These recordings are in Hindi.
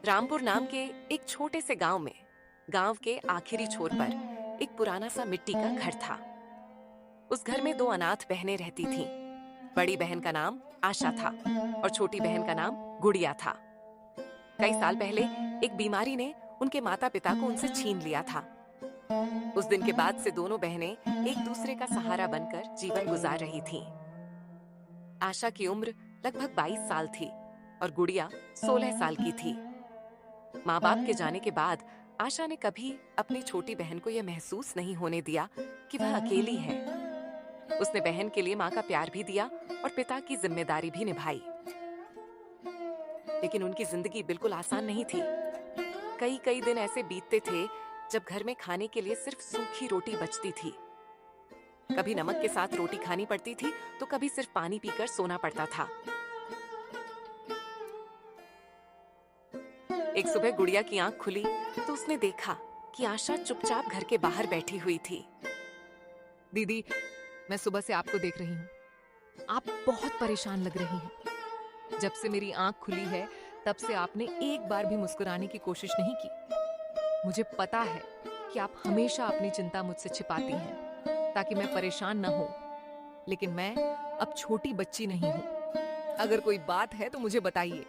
रामपुर नाम के एक छोटे से गांव में, गांव के आखिरी छोर पर एक पुराना सा मिट्टी का घर था। उस घर में दो अनाथ बहनें रहती थीं। बड़ी बहन का नाम आशा था और छोटी बहन का नाम गुड़िया था। कई साल पहले एक बीमारी ने उनके माता पिता को उनसे छीन लिया था। उस दिन के बाद से दोनों बहनें एक दूसरे का सहारा बनकर जीवन गुजार रही थीं। आशा की उम्र लगभग 22 साल थी और गुड़िया 16 साल की थी। माँ बाप के जाने के बाद आशा ने कभी अपनी छोटी बहन को यह महसूस नहीं होने दिया कि वह अकेली है। उसने बहन के लिए माँ का प्यार भी दिया और पिता की जिम्मेदारी भी निभाई। लेकिन उनकी जिंदगी बिल्कुल आसान नहीं थी। कई कई दिन ऐसे बीतते थे जब घर में खाने के लिए सिर्फ सूखी रोटी बचती थी। कभी नमक के साथ रोटी खानी पड़ती थी तो कभी सिर्फ पानी पीकर सोना पड़ता था। एक सुबह गुड़िया की आंख खुली तो उसने देखा कि आशा चुपचाप घर के बाहर बैठी हुई थी। दीदी, मैं सुबह से आपको देख रही हूँ। आप बहुत परेशान लग रही हैं। जब से मेरी आंख खुली है तब से आपने एक बार भी मुस्कुराने की कोशिश नहीं की। मुझे पता है कि आप हमेशा अपनी चिंता मुझसे छिपाती हैं ताकि मैं परेशान न हो। लेकिन मैं अब छोटी बच्ची नहीं हूँ। अगर कोई बात है तो मुझे बताइए।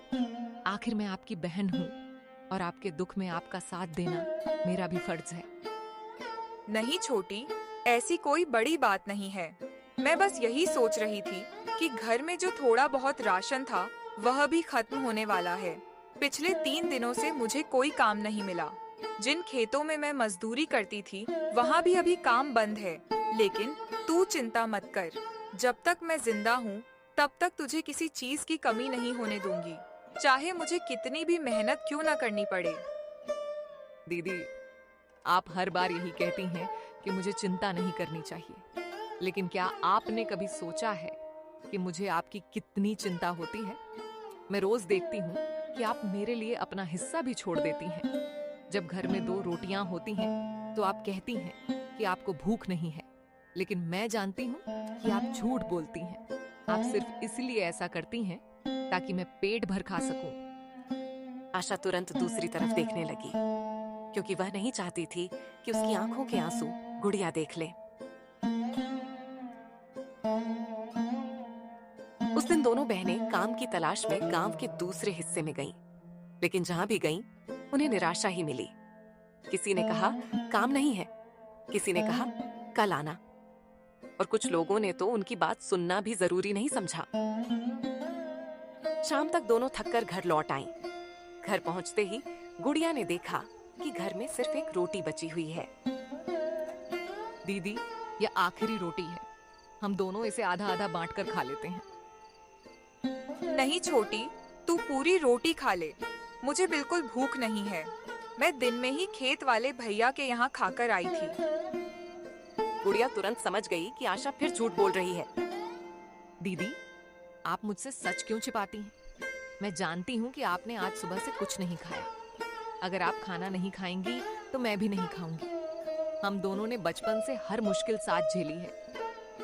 आखिर मैं आपकी बहन हूँ और आपके दुख में आपका साथ देना मेरा भी फर्ज है। नहीं छोटी, ऐसी कोई बड़ी बात नहीं है। मैं बस यही सोच रही थी कि घर में जो थोड़ा बहुत राशन था वह भी खत्म होने वाला है। पिछले 3 दिनों से मुझे कोई काम नहीं मिला। जिन खेतों में मैं मजदूरी करती थी वहाँ भी अभी काम बंद है। लेकिन तू चिंता मत कर, जब तक मैं जिंदा हूँ तब तक तुझे किसी चीज की कमी नहीं होने दूंगी, चाहे मुझे कितनी भी मेहनत क्यों न करनी पड़े। दीदी, आप हर बार यही कहती हैं कि मुझे चिंता नहीं करनी चाहिए, लेकिन क्या आपने कभी सोचा है कि मुझे आपकी कितनी चिंता होती है? मैं रोज देखती हूँ कि आप मेरे लिए अपना हिस्सा भी छोड़ देती हैं। जब घर में 2 रोटियां होती हैं तो आप कहती हैं कि आपको भूख नहीं है, लेकिन मैं जानती हूँ कि आप झूठ बोलती हैं। आप सिर्फ इसलिए ऐसा करती हैं ताकि मैं पेट भर खा सकूं। आशा तुरंत दूसरी तरफ देखने लगी क्योंकि वह नहीं चाहती थी कि उसकी आंखों के आंसू गुड़िया देख ले। उस दिन दोनों बहनें काम की तलाश में गांव के दूसरे हिस्से में गईं। लेकिन जहां भी गईं, उन्हें निराशा ही मिली। किसी ने कहा काम नहीं है, किसी ने कहा कल आना, और कुछ लोगों ने तो उनकी बात सुनना भी जरूरी नहीं समझा। शाम तक दोनों थककर घर लौट आईं। घर पहुंचते ही गुड़िया ने देखा कि घर में सिर्फ एक रोटी बची हुई है। दीदी, यह आखिरी रोटी है। हम दोनों इसे आधा आधा बांटकर खा लेते हैं। नहीं छोटी, तू पूरी रोटी खा ले। मुझे बिल्कुल भूख नहीं है। मैं दिन में ही खेत वाले भैया के यहाँ खाकर आई थी। गुड़िया तुरंत समझ गई कि आशा फिर झूठ बोल रही है। दीदी, आप मुझसे सच क्यों छिपाती हैं? मैं जानती हूँ कि आपने आज सुबह से कुछ नहीं खाया। अगर आप खाना नहीं खाएंगी तो मैं भी नहीं खाऊंगी। हम दोनों ने बचपन से हर मुश्किल साथ झेली है,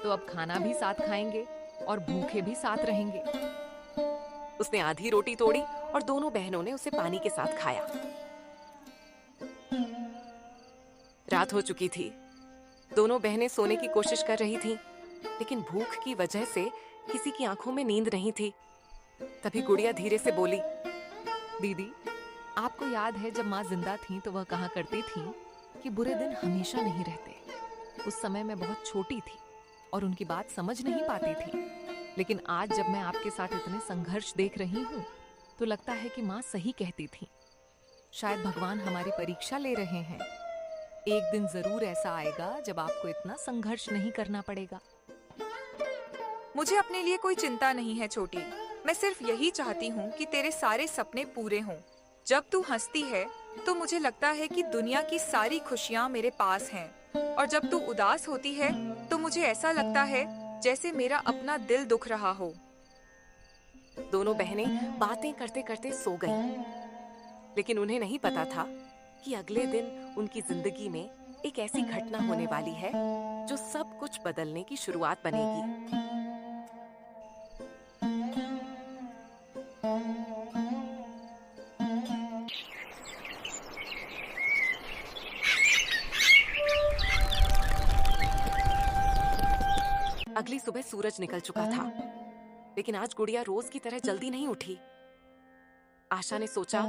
तो अब खाना भी साथ खाएंगे और भूखे भी साथ रहेंगे। उसने आधी रोटी तोड़ी और दोनों बहनों ने उसे पानी के साथ खाया। रात हो चुकी थी। दोनों बहनें सोने की कोशिश कर रही थीं, लेकिन भूख की वजह से किसी की आंखों में नींद नहीं थी। तभी गुड़िया धीरे से बोली, दीदी, आपको याद है जब माँ जिंदा थी तो वह कहा करती थी कि बुरे दिन हमेशा नहीं रहते। उस समय मैं बहुत छोटी थी और उनकी बात समझ नहीं पाती थी, लेकिन आज जब मैं आपके साथ इतने संघर्ष देख रही हूँ तो लगता है कि माँ सही कहती थी। शायद भगवान हमारी परीक्षा ले रहे हैं। एक दिन जरूर ऐसा आएगा जब आपको इतना संघर्ष नहीं करना पड़ेगा। मुझे अपने लिए कोई चिंता नहीं है छोटी। मैं सिर्फ यही चाहती हूँ कि तेरे सारे सपने पूरे हों। जब तू हंसती है तो मुझे लगता है कि दुनिया की सारी खुशियाँ मेरे पास हैं, और जब तू उदास होती है तो मुझे ऐसा लगता है जैसे मेरा अपना दिल दुख रहा हो। दोनों बहनें बातें करते करते सो गईं। लेकिन उन्हें नहीं पता था कि अगले दिन उनकी जिंदगी में एक ऐसी घटना होने वाली है जो सब कुछ बदलने की शुरुआत बनेगी। सुबह सूरज निकल चुका था, लेकिन आज गुड़िया रोज की तरह जल्दी नहीं उठी। आशा ने सोचा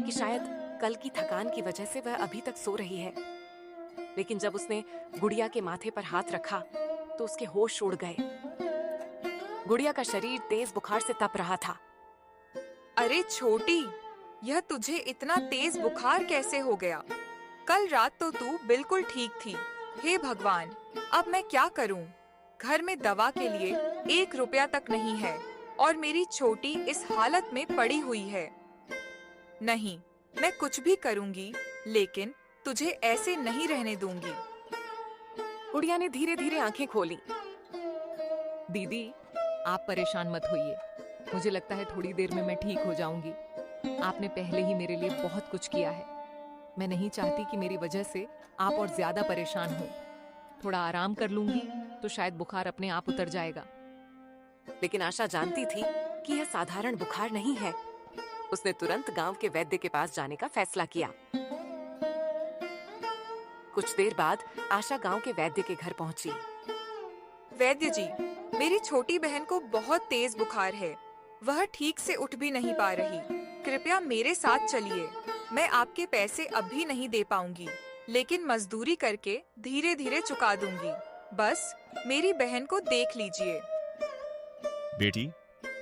कि शायद कल की थकान की वजह से वह अभी तक सो रही है, लेकिन जब उसने गुड़िया के माथे पर हाथ रखा तो उसके होश उड़ गए। गुड़िया का शरीर तेज बुखार से तप रहा था। अरे छोटी, यह तुझे इतना तेज बुखार कैसे हो गया? कल रात तो तू बिल्कुल ठीक थी। हे भगवान, अब मैं क्या करूं? घर में दवा के लिए 1 रुपया तक नहीं है और मेरी छोटी इस हालत में पड़ी हुई है। नहीं, मैं कुछ भी करूंगी, लेकिन तुझे ऐसे नहीं रहने दूंगी। गुड़िया ने धीरे धीरे आंखें खोली। दीदी, आप परेशान मत होइए। मुझे लगता है थोड़ी देर में मैं ठीक हो जाऊंगी। आपने पहले ही मेरे लिए बहुत कुछ किया है। मैं नहीं चाहती कि मेरी वजह से आप और ज्यादा परेशान हो। थोड़ा आराम कर लूंगी तो शायद बुखार अपने आप उतर जाएगा। लेकिन आशा जानती थी कि यह साधारण बुखार नहीं है। उसने तुरंत गांव के वैद्य के पास जाने का फैसला किया। कुछ देर बाद आशा गांव के वैद्य के घर पहुंची। वैद्य जी, मेरी छोटी बहन को बहुत तेज बुखार है। वह ठीक से उठ भी नहीं पा रही। कृपया मेरे साथ चलिए। मैं आपके पैसे अब भी नहीं दे पाऊंगी, लेकिन मजदूरी करके धीरे धीरे चुका दूंगी। बस मेरी बहन को देख लीजिए। बेटी,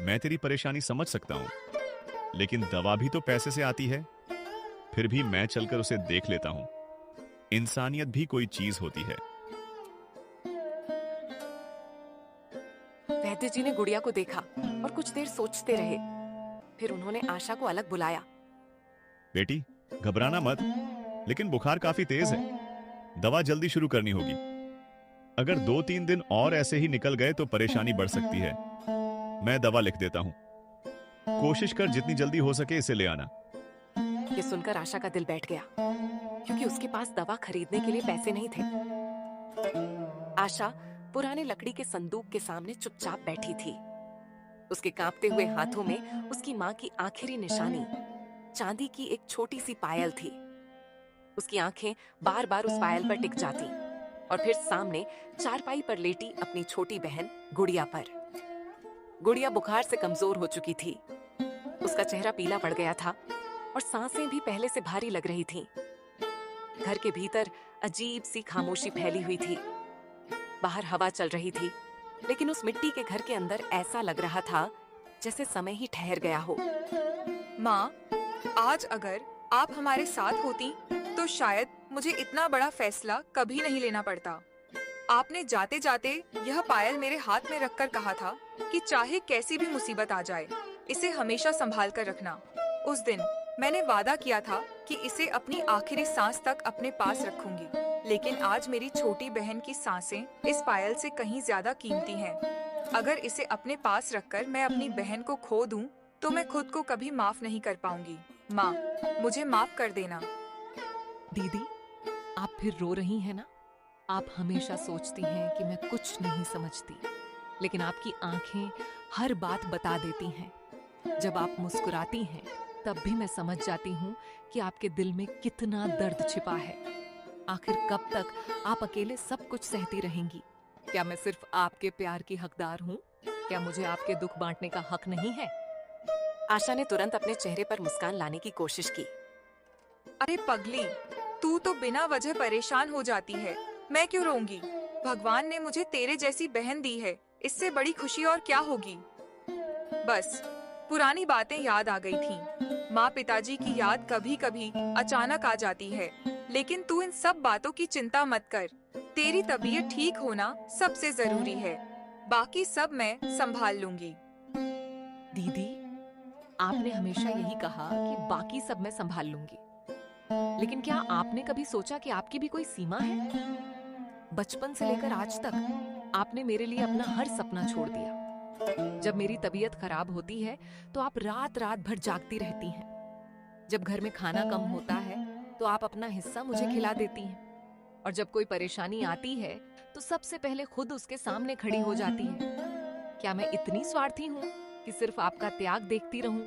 मैं तेरी परेशानी समझ सकता हूँ, लेकिन दवा भी तो पैसे से आती है। फिर भी मैं चलकर उसे देख लेता हूँ। इंसानियत भी कोई चीज होती है। वैद्य जी ने गुड़िया को देखा और कुछ देर सोचते रहे। फिर उन्होंने आशा को अलग बुलाया। बेटी, घबराना मत, लेकिन बुखार काफी तेज है। दवा जल्दी शुरू करनी होगी। अगर 2-3 दिन और ऐसे ही निकल गए तो परेशानी बढ़ सकती है। मैं दवा लिख देता हूँ। कोशिश कर जितनी जल्दी हो सके इसे ले आना। ये सुनकर आशा का दिल बैठ गया, क्योंकि उसके पास दवा खरीदने के लिए पैसे नहीं थे। आशा पुराने लकड़ी के संदूक के सामने चुपचाप बैठी थी। उसके कांपते हुए हाथों में उसकी माँ की आखिरी निशानी, चांदी की एक छोटी सी पायल थी। उसकी आंखें बार बार उस पायल पर टिक जाती और फिर सामने चारपाई पर लेटी अपनी छोटी बहन गुड़िया पर। गुड़िया बुखार से कमजोर हो चुकी थी। उसका चेहरा पीला पड़ गया था और सांसें भी पहले से भारी लग रही थीं। घर के भीतर अजीब सी खामोशी फैली हुई थी। बाहर हवा चल रही थी, लेकिन उस मिट्टी के घर के अंदर ऐसा लग रहा था जैसे समय ही ठहर गया हो। माँ, आज अगर आप हमारे साथ होती तो शायद मुझे इतना बड़ा फैसला कभी नहीं लेना पड़ता। आपने जाते जाते यह पायल मेरे हाथ में रखकर कहा था कि चाहे कैसी भी मुसीबत आ जाए, इसे हमेशा संभाल कर रखना। उस दिन मैंने वादा किया था कि इसे अपनी आखिरी सांस तक अपने पास रखूंगी, लेकिन आज मेरी छोटी बहन की सांसें इस पायल से कहीं ज्यादा कीमती हैं। अगर इसे अपने पास रखकर मैं अपनी बहन को खो दूं, तो मैं खुद को कभी माफ नहीं कर पाऊंगी। माँ, मुझे माफ कर देना। दीदी, आप फिर रो रही हैं ना? आप हमेशा सोचती हैं कि मैं कुछ नहीं समझती, लेकिन आपकी आंखें हर बात बता देती हैं। जब आप मुस्कुराती हैं, तब भी मैं समझ जाती हूँ कि आपके दिल में कितना दर्द छिपा है। आखिर कब तक आप अकेले सब कुछ सहती रहेंगी? क्या मैं सिर्फ आपके प्यार की हकदार हूँ? क्या मुझे आपके दुख बांटने का हक नहीं है? आशा ने तुरंत अपने चेहरे पर मुस्कान लाने की कोशिश की। अरे पगली, तू तो बिना वजह परेशान हो जाती है। मैं क्यों रोऊंगी? भगवान ने मुझे तेरे जैसी बहन दी है, इससे बड़ी खुशी और क्या होगी? बस पुरानी बातें याद आ गई थीं। माँ पिताजी की याद कभी कभी अचानक आ जाती है, लेकिन तू इन सब बातों की चिंता मत कर। तेरी तबीयत ठीक होना सबसे जरूरी है। बाकी सब मैं संभाल लूंगी। दीदी, आपने हमेशा यही कहा कि बाकी सब मैं संभाल लूंगी, लेकिन क्या आपने कभी सोचा कि आपकी भी कोई सीमा है? बचपन से लेकर आज तक आपने मेरे लिए अपना हर सपना छोड़ दिया। जब मेरी तबीयत खराब होती है तो आप रात रात भर जागती रहती हैं। जब घर में खाना कम होता है तो आप अपना हिस्सा मुझे खिला देती हैं, और जब कोई परेशानी आती है तो सबसे पहले खुद उसके सामने खड़ी हो जाती हैं। क्या मैं इतनी स्वार्थी हूँ कि सिर्फ आपका त्याग देखती रहूं?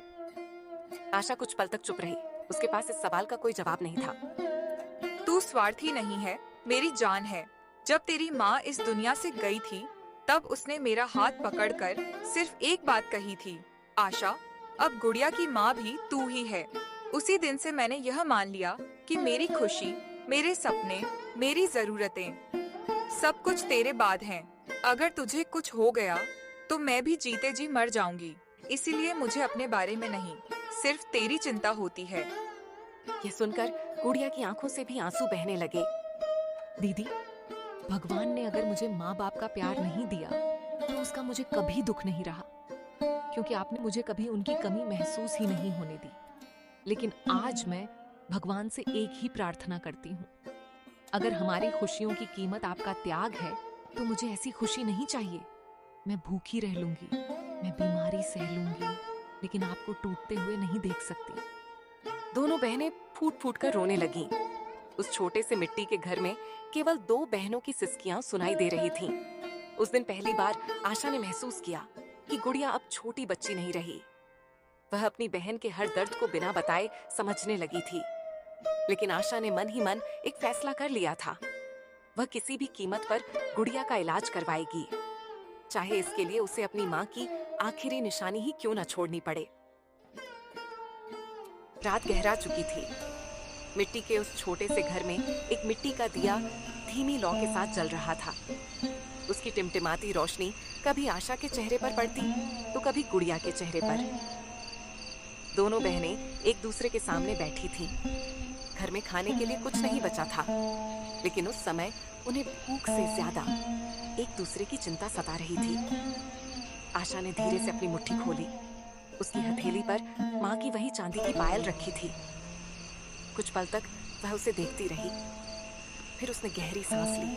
आशा कुछ पल तक चुप रही। उसके पास इस सवाल का कोई जवाब नहीं था। तू स्वार्थी नहीं है, मेरी जान है। जब तेरी माँ इस दुनिया से गई थी, तब उसने मेरा हाथ पकड़कर सिर्फ एक बात कही थी, आशा, अब गुड़िया की माँ भी तू ही है। उसी दिन से मैंने यह मान लिया कि मेरी खुशी, मेरे सपने, मेरी जरूरतें सब कुछ तेरे बाद हैं। अगर तुझे कुछ हो गया तो मैं भी जीते जी मर जाऊंगी। इसीलिए मुझे अपने बारे में नहीं, सिर्फ तेरी चिंता होती है। ये सुनकर गुड़िया की आंखों से भी आंसू बहने लगे। दीदी, भगवान ने अगर मुझे माँ बाप का प्यार नहीं दिया तो उसका मुझे कभी दुख नहीं रहा, क्योंकि आपने मुझे कभी उनकी कमी महसूस ही नहीं होने दी। लेकिन आज मैं भगवान से एक ही प्रार्थना करती हूँ, अगर हमारी खुशियों की कीमत आपका त्याग है तो मुझे ऐसी खुशी नहीं चाहिए। मैं भूखी रह लूंगी, मैं बीमारी सह लूंगी, लेकिन आपको टूटते हुए नहीं देख सकती। दोनों बहनें फूट फूट कर रोने लगीं। उस छोटे से मिट्टी के घर में केवल 2 बहनों की सिसकियां सुनाई दे रही थीं। उस दिन पहली बार आशा ने महसूस किया कि गुड़िया अब छोटी बच्ची नहीं रही। वह अपनी बहन के हर दर्द को बिना बताए समझने लगी थी। लेकिन आशा ने मन ही मन एक फैसला कर लिया था। वह किसी भी कीमत पर गुड़िया का इलाज करवाएगी, चाहे इसके लिए उसे अपनी माँ की आखिरी निशानी ही क्यों न छोड़नी पड़े। रात गहरा चुकी थी। मिट्टी के उस छोटे से घर में एक मिट्टी का दिया धीमी लौ के साथ जल रहा था। उसकी टिमटिमाती रोशनी कभी आशा के चेहरे पर पड़ती तो कभी गुड़िया के चेहरे पर। दोनों बहनें एक दूसरे के सामने बैठी थीं। घर में खाने के लिए कुछ नहीं बचा था, लेकिन उस समय उन्हें भूख से ज्यादा एक दूसरे की चिंता सता रही थी। आशा ने धीरे से अपनी मुट्ठी खोली। उसकी हथेली पर माँ की वही चांदी की पायल रखी थी। कुछ पल तक वह उसे देखती रही, फिर उसने गहरी सांस ली।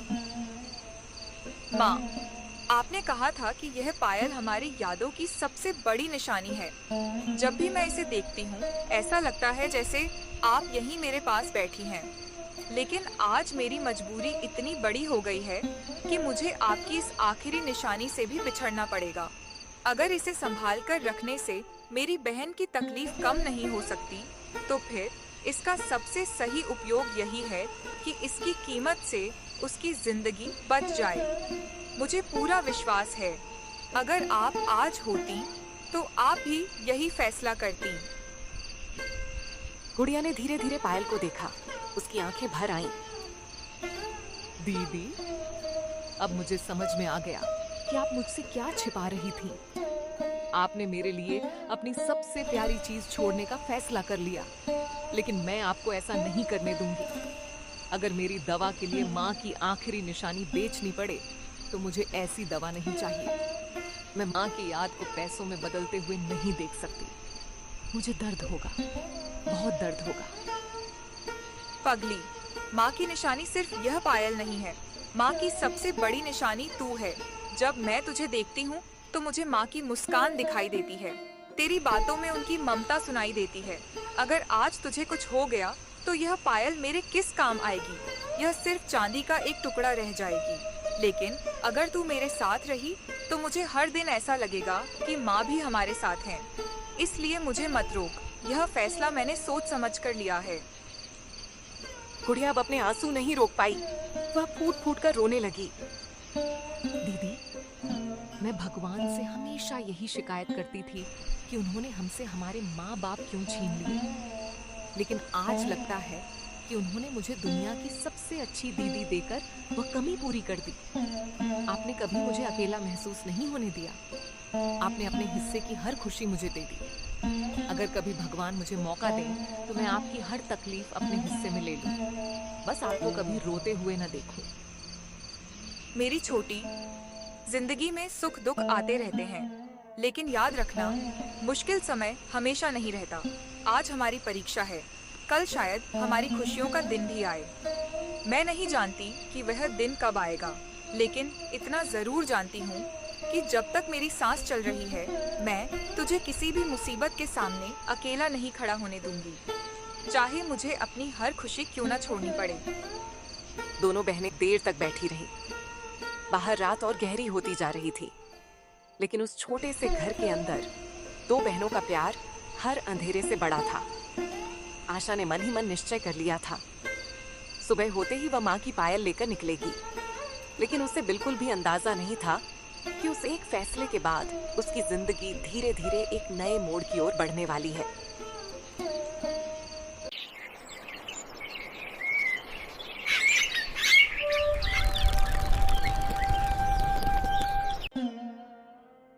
माँ, आपने कहा था कि यह पायल हमारी यादों की सबसे बड़ी निशानी है। जब भी मैं इसे देखती हूँ ऐसा लगता है जैसे आप यहीं मेरे पास बैठी हैं। लेकिन आज मेरी मजबूरी इतनी बड़ी हो गई है कि मुझे आपकी इस आखिरी निशानी से भी बिछड़ना पड़ेगा। अगर इसे संभाल कर रखने से मेरी बहन की तकलीफ कम नहीं हो सकती, तो फिर इसका सबसे सही उपयोग यही है कि इसकी कीमत से उसकी जिंदगी बच जाए। मुझे पूरा विश्वास है, अगर आप आज होती तो आप भी यही फैसला करती। गुड़िया ने धीरे धीरे पायल को देखा। उसकी आंखें भर आईं। दीदी, अब मुझे समझ में आ गया कि आप मुझसे क्या छिपा रही थी। आपने मेरे लिए अपनी सबसे प्यारी चीज छोड़ने का फैसला कर लिया, लेकिन मैं आपको ऐसा नहीं करने दूंगी। अगर मेरी दवा के लिए माँ की आखिरी निशानी बेचनी पड़े तो मुझे ऐसी दवा नहीं चाहिए। मैं माँ की याद को पैसों में बदलते हुए नहीं देख सकती। मुझे दर्द होगा, बहुत दर्द होगा। पगली, माँ की निशानी सिर्फ यह पायल नहीं है। माँ की सबसे बड़ी निशानी तू है। जब मैं तुझे देखती हूँ तो मुझे माँ की मुस्कान दिखाई देती है। तेरी बातों में उनकी ममता सुनाई देती है। अगर आज तुझे कुछ हो गया तो यह पायल मेरे किस काम आएगी? यह सिर्फ चांदी का एक टुकड़ा रह जाएगी। लेकिन अगर तू मेरे साथ रही तो मुझे हर दिन ऐसा लगेगा कि माँ भी हमारे साथ हैं। इसलिए मुझे मत रोक। यह फैसला मैंने सोच समझ कर लिया है। गुड़िया अब अपने आंसू नहीं रोक पाई। वह फूट फूट कर रोने लगी। दीदी, मैं भगवान से हमेशा यही शिकायत करती थी कि उन्होंने हमसे हमारे माँ बाप क्यों छीन लिए, लेकिन आज लगता है कि उन्होंने मुझे दुनिया की सबसे अच्छी दीदी देकर वह कमी पूरी कर दी। आपने कभी मुझे अकेला महसूस नहीं होने दिया। आपने अपने हिस्से की हर खुशी मुझे दे दी। अगर कभी भगवान मुझे मौका दें तो मैं आपकी हर तकलीफ अपने हिस्से में ले लूं। बस आपको कभी रोते हुए न देखूं। मेरी छोटी, जिंदगी में सुख दुख आते रहते हैं, लेकिन याद रखना, मुश्किल समय हमेशा नहीं रहता। आज हमारी परीक्षा है, कल शायद हमारी खुशियों का दिन भी आए। मैं नहीं जानती कि वह दिन कब आएगा, लेकिन इतना जरूर जानती हूँ कि जब तक मेरी सांस चल रही है, मैं तुझे किसी भी मुसीबत के सामने अकेला नहीं खड़ा होने दूंगी, चाहे मुझे अपनी हर खुशी क्यों ना छोड़नी पड़े। दोनों बहनें देर तक बैठी रहीं। बाहर रात और गहरी होती जा रही थी, लेकिन उस छोटे से घर के अंदर 2 बहनों का प्यार हर अंधेरे से बड़ा था। आशा ने मन ही मन निश्चय कर लिया था, सुबह होते ही वह माँ की पायल लेकर निकलेगी। लेकिन उसे बिल्कुल भी अंदाजा नहीं था कि उस एक फैसले के बाद उसकी जिंदगी धीरे धीरे एक नए मोड़ की ओर बढ़ने वाली है।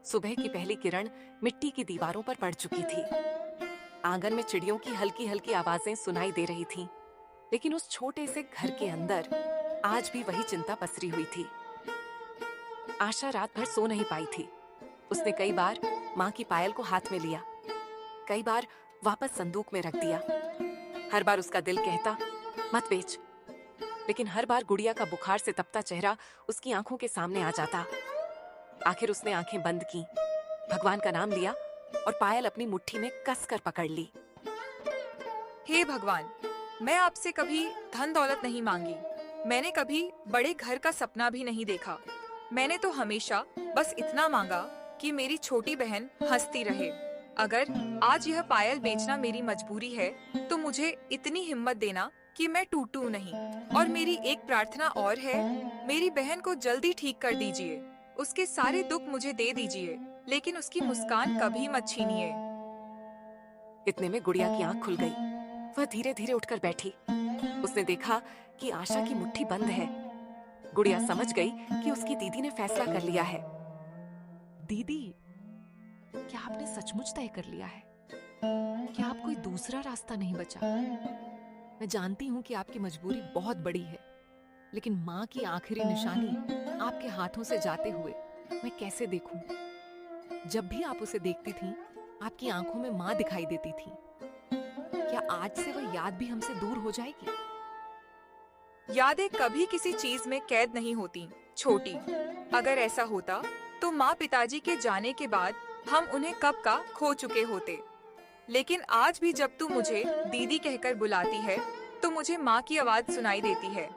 सुबह की पहली किरण मिट्टी की दीवारों पर पड़ चुकी थी। आंगन में चिड़ियों की हल्की हल्की आवाजें सुनाई दे रही थीं, लेकिन उस छोटे से घर के अंदर आज भी वही चिंता पसरी हुई थी। आशा रात भर सो नहीं पाई थी। उसने कई बार माँ की पायल को हाथ में लिया, कई बार वापस संदूक में रख दिया। हर बार उसका दिल कहता मत बेच, लेकिन हर बार गुड़िया का बुखार से तपता चेहरा उसकी आंखों के सामने आ जाता। आखिर उसने आंखें बंद की, भगवान का नाम लिया और पायल अपनी मुट्ठी में कसकर पकड़ ली। हे भगवान, मैं आपसे कभी धन दौलत नहीं मांगी। मैंने कभी बड़े घर का सपना भी नहीं देखा। मैंने तो हमेशा बस इतना मांगा कि मेरी छोटी बहन हंसती रहे। अगर आज यह पायल बेचना मेरी मजबूरी है, तो मुझे इतनी हिम्मत देना कि मैं टूटूं नहीं। और मेरी एक प्रार्थना और है, मेरी बहन को जल्दी ठीक कर दीजिए। उसके सारे दुख मुझे दे दीजिए, लेकिन उसकी मुस्कान कभी मत छीनिए। इतने में गुड़िया की आंख खुल गई। वह धीरे धीरे उठकर बैठी। उसने देखा कि आशा की मुट्ठी बंद है। गुड़िया समझ गई कि उसकी दीदी ने फैसला कर लिया है। दीदी, क्या आपने सचमुच तय कर लिया है? क्या आप कोई दूसरा रास्ता नहीं बचा? मैं जानती हूँ कि आपकी मजबूरी बहुत बड़ी है, लेकिन माँ की आखिरी निशानी आपके हाथों से जाते हुए मैं कैसे देखूं? जब भी आप उसे देखती थीं, आपकी आंखों में माँ दिखाई देती थी। क्या आज से वह याद भी हमसे दूर हो जाएगी? यादें कभी किसी चीज में कैद नहीं होती छोटी। अगर ऐसा होता तो माँ पिताजी के जाने के बाद हम उन्हें कब का खो चुके होते। लेकिन आज भी जब तू मुझे दीदी कहकर बुलाती है, तो मुझे माँ की आवाज सुनाई देती है।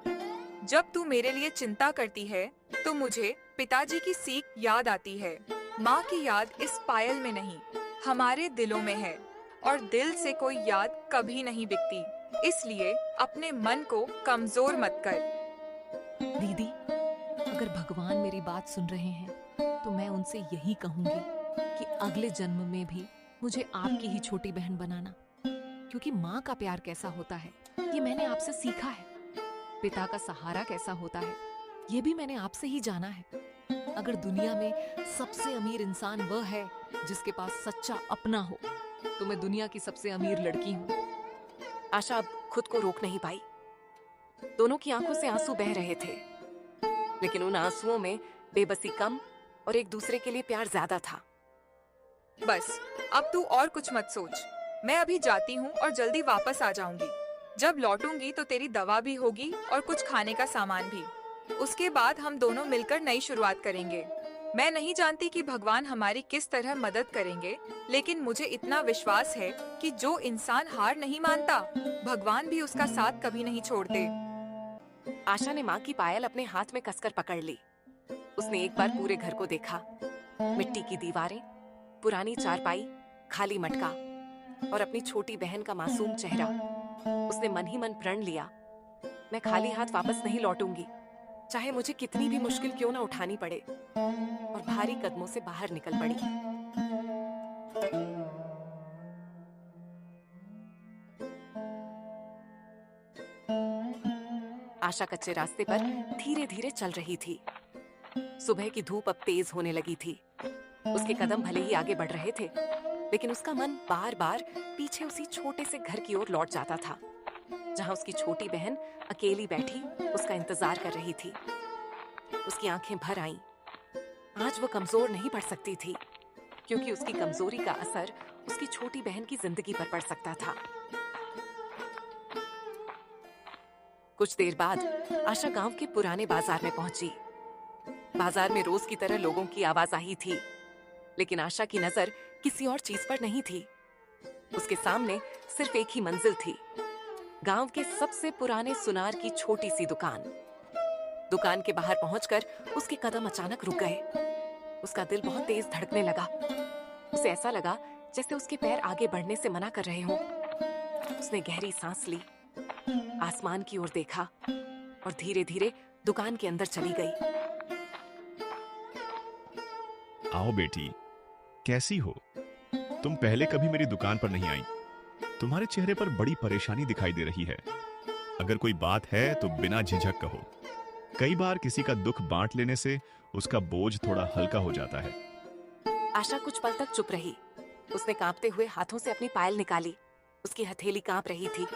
जब तू मेरे लिए चिंता करती है, तो मुझे पिताजी की सीख याद आती है। माँ की याद इस पायल में नहीं, हमारे दिलों में है, और दिल से कोई याद कभी नहीं बिकती। इसलिए अपने मन को कमजोर मत कर। दीदी, अगर भगवान मेरी बात सुन रहे हैं, तो मैं उनसे यही कहूंगी कि अगले जन्म में भी मुझे आपकी ही छोटी बहन बनाना, क्योंकि माँ का प्यार कैसा होता है ये मैंने आपसे सीखा है। पिता का सहारा कैसा होता है ये भी मैंने आपसे ही जाना है। अगर दुनिया में सबसे अमीर इंसान वह है जिसके पास सच्चा अपना हो, तो मैं दुनिया की सबसे अमीर लड़की हूँ। आशा अब खुद को रोक नहीं पाई। दोनों की आंखों से आंसू बह रहे थे, लेकिन उन आंसुओं में बेबसी कम और एक दूसरे के लिए प्यार ज्यादा था। बस अब तू और कुछ मत सोच। मैं अभी जाती हूँ और जल्दी वापस आ जाऊंगी। जब लौटूंगी तो तेरी दवा भी होगी और कुछ खाने का सामान भी। उसके बाद हम दोनों मिलकर नई शुरुआत करेंगे। मैं नहीं जानती कि भगवान हमारी किस तरह मदद करेंगे, लेकिन मुझे इतना विश्वास है कि जो इंसान हार नहीं मानता, भगवान भी उसका साथ कभी नहीं छोड़ते। आशा ने माँ की पायल अपने हाथ में कसकर पकड़ ली। उसने एक बार पूरे घर को देखा। मिट्टी की दीवारें, पुरानी चारपाई, खाली मटका और अपनी छोटी बहन का मासूम चेहरा। उसने मन ही मन प्रण लिया, मैं खाली हाथ वापस नहीं लौटूंगी, चाहे मुझे कितनी भी मुश्किल क्यों ना उठानी पड़े। और भारी कदमों से बाहर निकल पड़ी। आशा कच्चे रास्ते पर धीरे धीरे चल रही थी। सुबह की धूप अब तेज होने लगी थी। उसके कदम भले ही आगे बढ़ रहे थे, लेकिन उसका मन बार बार पीछे उसी छोटे से घर की ओर लौट जाता था, जहां उसकी छोटी बहन अकेली बैठी उसका इंतजार कर रही थी। उसकी आंखें भर आईं। आज वो कमजोर नहीं पड़ सकती थी, क्योंकि उसकी कमजोरी का असर उसकी छोटी बहन की जिंदगी पर पड़ सकता था। कुछ देर बाद आशा गांव के पुराने बाजार में पहुंची। बाजार में रोज की तरह लोगों की आवाजाही थी, लेकिन आशा की नजर किसी और चीज पर नहीं थी। उसके सामने सिर्फ एक ही मंजिल थी, गांव के सबसे पुराने सुनार की छोटी सी दुकान। दुकान के बाहर पहुंचकर उसके कदम अचानक रुक गए। उसका दिल बहुत तेज धड़कने लगा। उसे ऐसा लगा जैसे उसके पैर आगे बढ़ने से मना कर रहे हों। उसने गहरी सांस ली, आसमान की ओर देखा और धीरे धीरे दुकान के अंदर चली गई। आओ बेटी, कैसी हो? तुम पहले कभी मेरी दुकान पर नहीं आई। तुम्हारे चेहरे पर बड़ी परेशानी दिखाई दे रही है। अगर कोई बात है तो बिना झिझक कहो। कई बार किसी का दुख बांट लेने से उसका बोझ थोड़ा हल्का हो जाता है। आशा कुछ पल तक चुप रही। उसने कांपते हुए हाथों से अपनी पायल निकाली। उसकी हथेली कांप रही थी,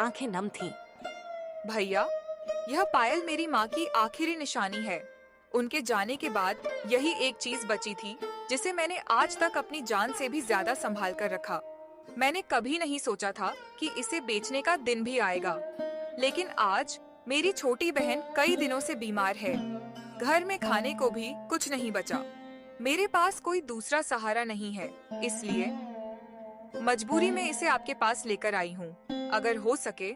आंखें नम थीं। भैया, यह पायल मेरी माँ की आखिरी निशानी है। उनके जाने के बाद यही एक चीज बची थी जिसे मैंने आज तक अपनी जान से भी ज्यादा संभाल कर रखा। मैंने कभी नहीं सोचा था कि इसे बेचने का दिन भी आएगा, लेकिन आज मेरी छोटी बहन कई दिनों से बीमार है। घर में खाने को भी कुछ नहीं बचा। मेरे पास कोई दूसरा सहारा नहीं है, इसलिए मजबूरी में इसे आपके पास लेकर आई हूँ। अगर हो सके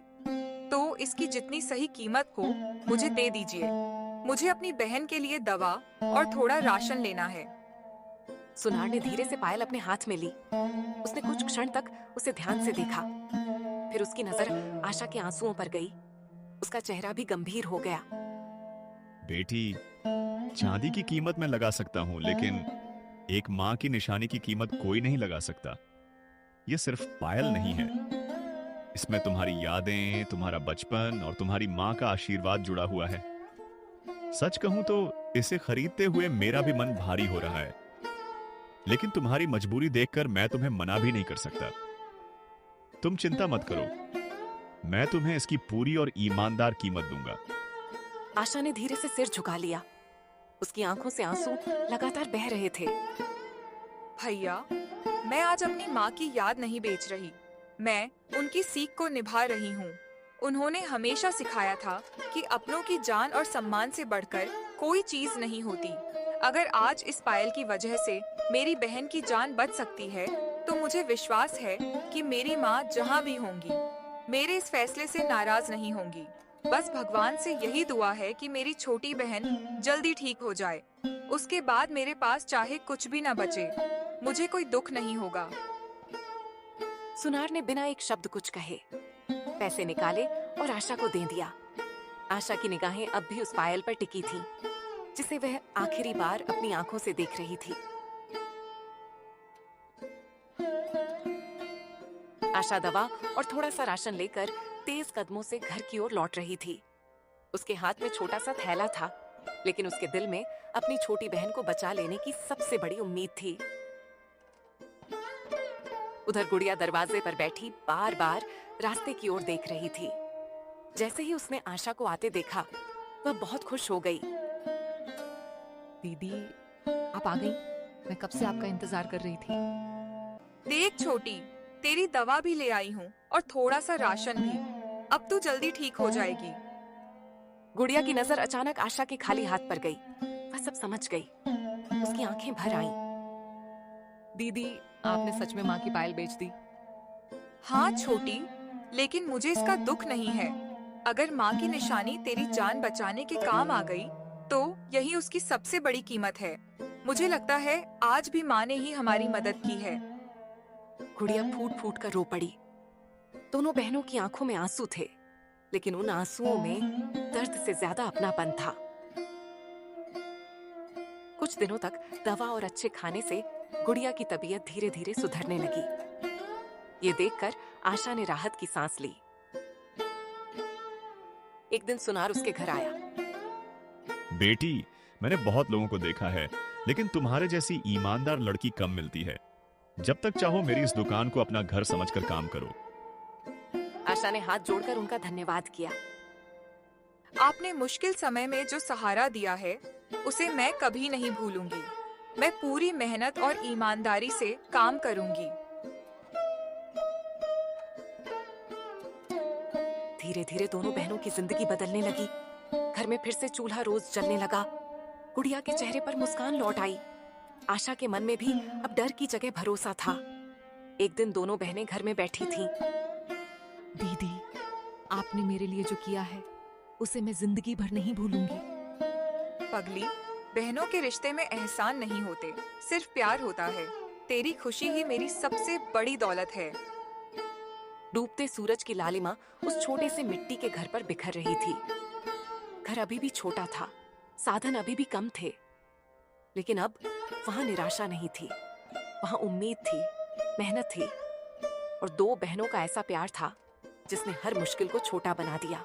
तो इसकी जितनी सही कीमत हो मुझे दे दीजिए। मुझे अपनी बहन के लिए दवा और थोड़ा राशन लेना है। सुनार ने धीरे से पायल अपने हाथ में ली। उसने कुछ क्षण तक उसे ध्यान से देखा। फिर उसकी नजर आशा के आंसुओं पर गई। उसका चेहरा भी गंभीर हो गया। बेटी, चांदी की कीमत मैं लगा सकता हूं, लेकिन एक मां की निशानी की कीमत कोई नहीं लगा सकता। यह सिर्फ पायल नहीं है, इसमें तुम्हारी यादें, तुम्हारा बचपन और तुम्हारी मां का आशीर्वाद जुड़ा हुआ है। सच कहूं तो इसे खरीदते हुए मेरा भी मन भारी हो रहा है, लेकिन तुम्हारी मजबूरी देखकर मैं तुम्हें मना भी नहीं कर सकता। तुम चिंता मत करो, मैं तुम्हें इसकी पूरी और ईमानदार कीमत दूंगा। आशा ने धीरे से सिर झुका लिया। उसकी आंखों से आंसू लगातार बह रहे थे। भैया, मैं आज अपनी माँ की याद नहीं बेच रही, मैं उनकी सीख को निभा रही हूँ। उन्होंने हमेशा सिखाया था कि अपनों की जान और सम्मान से बढ़कर कोई चीज नहीं होती। अगर आज इस पायल की वजह से मेरी बहन की जान बच सकती है, तो मुझे विश्वास है कि मेरी माँ जहाँ भी होंगी मेरे इस फैसले से नाराज नहीं होंगी। बस भगवान से यही दुआ है कि मेरी छोटी बहन जल्दी ठीक हो जाए। उसके बाद मेरे पास चाहे कुछ भी न बचे, मुझे कोई दुख नहीं होगा। सुनार ने बिना एक शब्द कुछ कहे पैसे निकाले और आशा को दे दिया। आशा की निगाहें अब भी उस पायल पर टिकी थीं, जिसे वह आखिरी बार अपनी आंखों से देख रही थी। आशा दवा और थोड़ा सा राशन लेकर तेज कदमों से घर की ओर लौट रही थी। उसके हाथ में छोटा सा थैला था, लेकिन उसके दिल में अपनी छोटी बहन को बचा लेने की सबसे बड़ी उम्मीद थी। उधर गुड़िया दरवाजे पर बैठी बार बार रास्ते की ओर देख रही थी। जैसे ही उसने आशा को आते देखा, वह बहुत खुश हो गई। दीदी, आप आ गई? मैं कब से आपका इंतजार कर रही थी। देख छोटी, तेरी दवा भी ले आई हूँ और थोड़ा सा राशन भी। अब तू जल्दी ठीक हो जाएगी। गुड़िया की नजर अचानक आशा के खाली हाथ पर गई। वह सब समझ गई। उसकी आंखें भर आईं। दीदी, आपने सच में माँ की पायल बेच दी? हाँ छोटी, लेकिन मुझे इसका दुख नहीं है। अगर माँ की निशानी तेरी जान बचाने के काम आ गई, तो यही उसकी सबसे बड़ी कीमत है। मुझे लगता है आज भी माँ ने ही हमारी मदद की है। गुड़िया फूट फूट कर रो पड़ी। दोनों बहनों की आंखों में आंसू थे, लेकिन उन आंसुओं में दर्द से ज्यादा अपनापन था। कुछ दिनों तक दवा और अच्छे खाने से गुड़िया की तबीयत धीरे धीरे सुधरने लगी। ये देखकर आशा ने राहत की सांस ली। एक दिन सुनार उसके घर आया। बेटी, मैंने बहुत लोगों को देखा है, लेकिन तुम्हारे जैसी ईमानदार लड़की कम मिलती है। जब तक चाहो मेरी इस दुकान को अपना घर समझकर काम करो। आशा ने हाथ जोड़कर उनका धन्यवाद किया। आपने मुश्किल समय में जो सहारा दिया है, उसे मैं कभी नहीं भूलूंगी। मैं पूरी मेहनत और ईमानदारी से काम करूंगी। धीरे धीरे दोनों बहनों की जिंदगी बदलने लगी। घर में फिर से चूल्हा रोज जलने लगा। गुड़िया के चेहरे पर मुस्कान लौट आई। आशा के मन में भी अब डर की जगह भरोसा था। एक दिन दोनों बहनें घर में बैठी थीं। दीदी, आपने मेरे लिए जो किया है, उसे मैं जिंदगी भर नहीं भूलूंगी। पगली, बहनों के रिश्ते में एहसान नहीं होते, सिर्फ प्यार होता है। तेरी खुशी ही मेरी सबसे बड़ी दौलत है। डूबते सूरज की लालिमा उस छोटे से मिट्टी के घर पर बिखर रही थी। घर अभी भी छोटा था, साधन अभी भी कम थे, लेकिन अब वहां निराशा नहीं थी, वहां उम्मीद थी, मेहनत थी और दो बहनों का ऐसा प्यार था जिसने हर मुश्किल को छोटा बना दिया।